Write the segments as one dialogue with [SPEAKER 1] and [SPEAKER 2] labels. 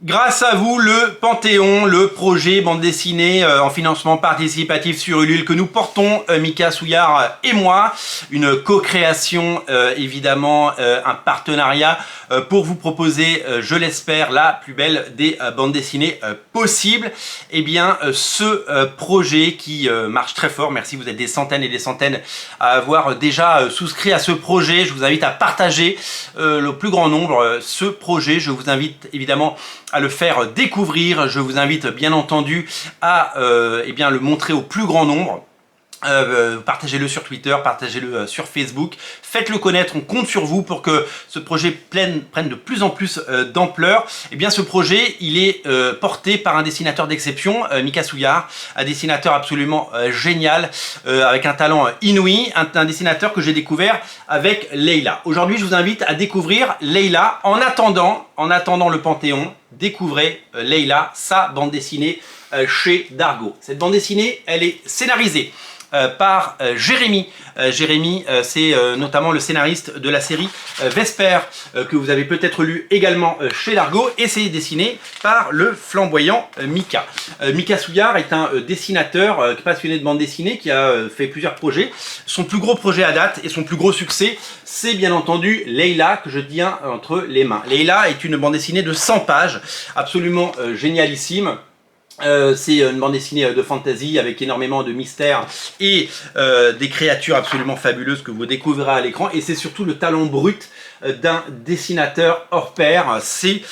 [SPEAKER 1] Grâce à vous, le Panthéon, le projet bande dessinée en financement participatif sur Ulule que nous portons, Mika Souillard et moi, une co-création évidemment, un partenariat pour vous proposer, je l'espère, la plus belle des bandes dessinées possibles. Eh bien, ce projet qui marche très fort, merci, vous êtes des centaines et des centaines à avoir déjà souscrit à ce projet. Je vous invite à partager le plus grand nombre ce projet. Je vous invite évidemment à le faire découvrir. Je vous invite bien entendu à bien, le montrer au plus grand nombre. Partagez-le sur Twitter, partagez-le sur Facebook, faites-le connaître, on compte sur vous pour que ce projet prenne de plus en plus d'ampleur. Et bien ce projet, il est porté par un dessinateur d'exception, Mika Souillard, un dessinateur absolument génial, avec un talent inouï, un dessinateur que j'ai découvert avec Leila. Aujourd'hui, je vous invite à découvrir Leila. En attendant le Panthéon, découvrez Leila, sa bande dessinée chez Dargaud. Cette bande dessinée, elle est scénarisée par Jérémy. Jérémy, c'est notamment le scénariste de la série Vesper, que vous avez peut-être lu également chez Dargaud, et c'est dessiné par le flamboyant Mika. Mika Souillard est un dessinateur passionné de bande dessinée qui a fait plusieurs projets. Son plus gros projet à date et son plus gros succès, c'est bien entendu Leila, que je tiens entre les mains. Leila est une bande dessinée de 100 pages, absolument génialissime. C'est une bande dessinée de fantasy avec énormément de mystères et des créatures absolument fabuleuses que vous découvrirez à l'écran, et c'est surtout le talent brut d'un dessinateur hors pair. C'est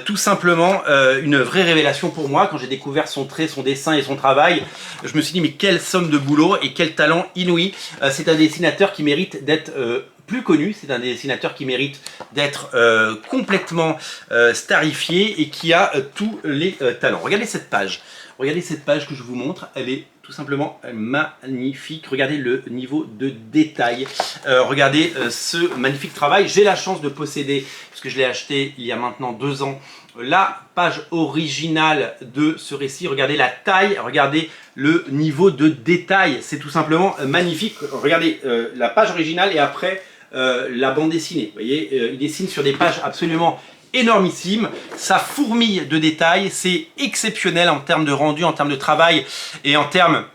[SPEAKER 1] tout simplement une vraie révélation pour moi. Quand j'ai découvert son trait, son dessin et son travail, je me suis dit mais quelle somme de boulot et quel talent inouï. C'est un dessinateur qui mérite d'être plus connu, c'est un dessinateur qui mérite d'être complètement starifié et qui a tous les talents. Regardez cette page que je vous montre, elle est tout simplement magnifique. Regardez le niveau de détail, regardez ce magnifique travail. J'ai la chance de posséder, puisque je l'ai acheté il y a maintenant 2 ans, la page originale de ce récit. Regardez la taille, regardez le niveau de détail, c'est tout simplement magnifique. Regardez la page originale et après la bande dessinée. Vous voyez, il dessine sur des pages absolument énormissimes, ça fourmille de détails, c'est exceptionnel en termes de rendu, en termes de travail et en termes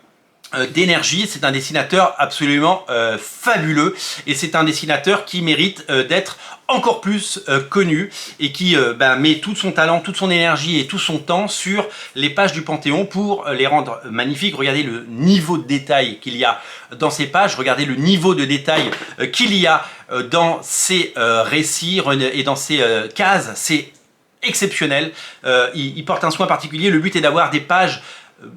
[SPEAKER 1] d'énergie. C'est un dessinateur absolument fabuleux, et c'est un dessinateur qui mérite d'être encore plus connu, et qui met tout son talent, toute son énergie et tout son temps sur les pages du Panthéon pour les rendre magnifiques. Regardez le niveau de détail qu'il y a dans ces pages, regardez le niveau de détail qu'il y a dans ces récits et dans ces cases, c'est exceptionnel. Il porte un soin particulier. Le but est d'avoir des pages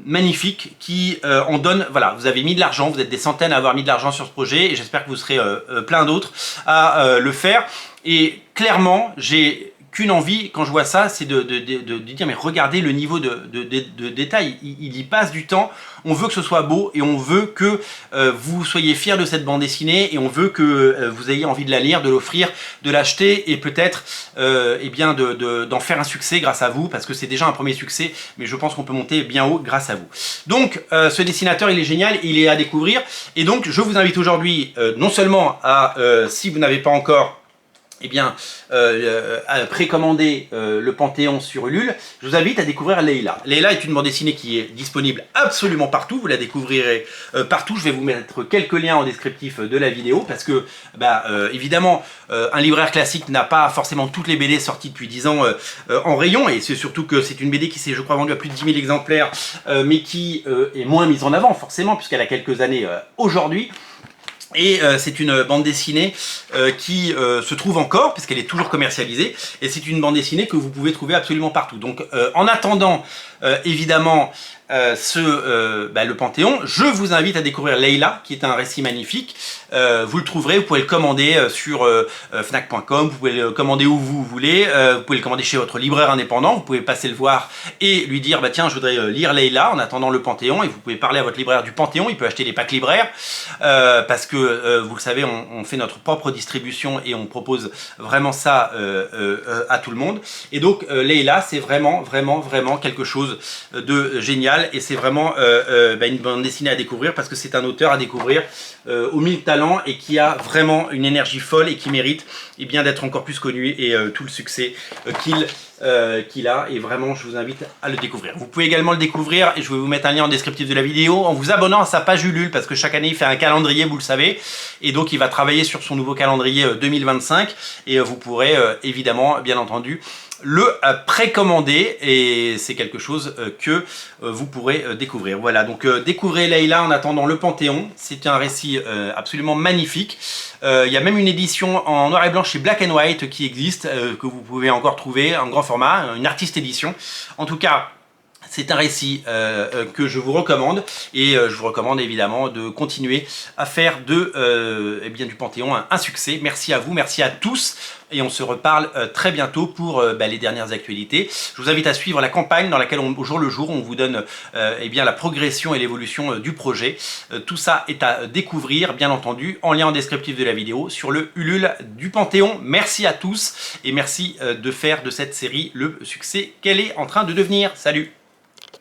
[SPEAKER 1] magnifique qui en donne. Voilà, vous avez mis de l'argent, vous êtes des centaines à avoir mis de l'argent sur ce projet, et j'espère que vous serez plein d'autres à le faire. Et clairement, j'ai qu'une envie quand je vois ça, c'est de dire mais regardez le niveau de détail, il y passe du temps. On veut que ce soit beau, et on veut que vous soyez fiers de cette bande dessinée, et on veut que vous ayez envie de la lire, de l'offrir, de l'acheter, et peut-être d'en faire un succès grâce à vous, parce que c'est déjà un premier succès, mais je pense qu'on peut monter bien haut grâce à vous. Donc ce dessinateur, il est génial, il est à découvrir, et donc je vous invite aujourd'hui non seulement à, si vous n'avez pas encore à précommander le Panthéon sur Ulule, je vous invite à découvrir Leila. Leila est une bande dessinée qui est disponible absolument partout, vous la découvrirez partout. Je vais vous mettre quelques liens en descriptif de la vidéo, parce que évidemment un libraire classique n'a pas forcément toutes les BD sorties depuis 10 ans en rayon, et c'est surtout que c'est une BD qui s'est, je crois, vendue à plus de 10 000 exemplaires, mais qui est moins mise en avant forcément, puisqu'elle a quelques années aujourd'hui. Et c'est une bande dessinée qui se trouve encore, puisqu'elle est toujours commercialisée, et c'est une bande dessinée que vous pouvez trouver absolument partout. Donc en attendant évidemment le Panthéon, je vous invite à découvrir Leila, qui est un récit magnifique. Vous le trouverez, vous pouvez le commander sur fnac.com, vous pouvez le commander où vous voulez, vous pouvez le commander chez votre libraire indépendant, vous pouvez passer le voir et lui dire tiens, je voudrais lire Leila en attendant le Panthéon, et vous pouvez parler à votre libraire du Panthéon, il peut acheter des packs libraires, parce que vous le savez, on fait notre propre distribution et on propose vraiment ça à tout le monde. Et donc Leila, c'est vraiment quelque chose de génial, et c'est vraiment une bande dessinée à découvrir, parce que c'est un auteur à découvrir aux 1000 talents, et qui a vraiment une énergie folle, et qui mérite d'être encore plus connu, et tout le succès qu'il qu'il a, et vraiment je vous invite à le découvrir. Vous pouvez également le découvrir, et je vais vous mettre un lien en descriptif de la vidéo, en vous abonnant à sa page Ulule, parce que chaque année il fait un calendrier, vous le savez, et donc il va travailler sur son nouveau calendrier 2025, et vous pourrez évidemment, bien entendu, le précommander, et c'est quelque chose que vous pourrez découvrir. Voilà, donc découvrez Leïla en attendant le Panthéon. C'est un récit absolument magnifique. Il y a même une édition en noir et blanc chez Black and White qui existe, que vous pouvez encore trouver en grand format, une artiste édition. En tout cas, c'est un récit que je vous recommande, et je vous recommande évidemment de continuer à faire eh bien, du Panthéon un succès. Merci à vous, merci à tous, et on se reparle très bientôt pour les dernières actualités. Je vous invite à suivre la campagne dans laquelle au jour le jour on vous donne eh bien, la progression et l'évolution du projet. Tout ça est à découvrir, bien entendu, en lien en descriptif de la vidéo sur le Ulule du Panthéon. Merci à tous, et merci de faire de cette série le succès qu'elle est en train de devenir. Salut!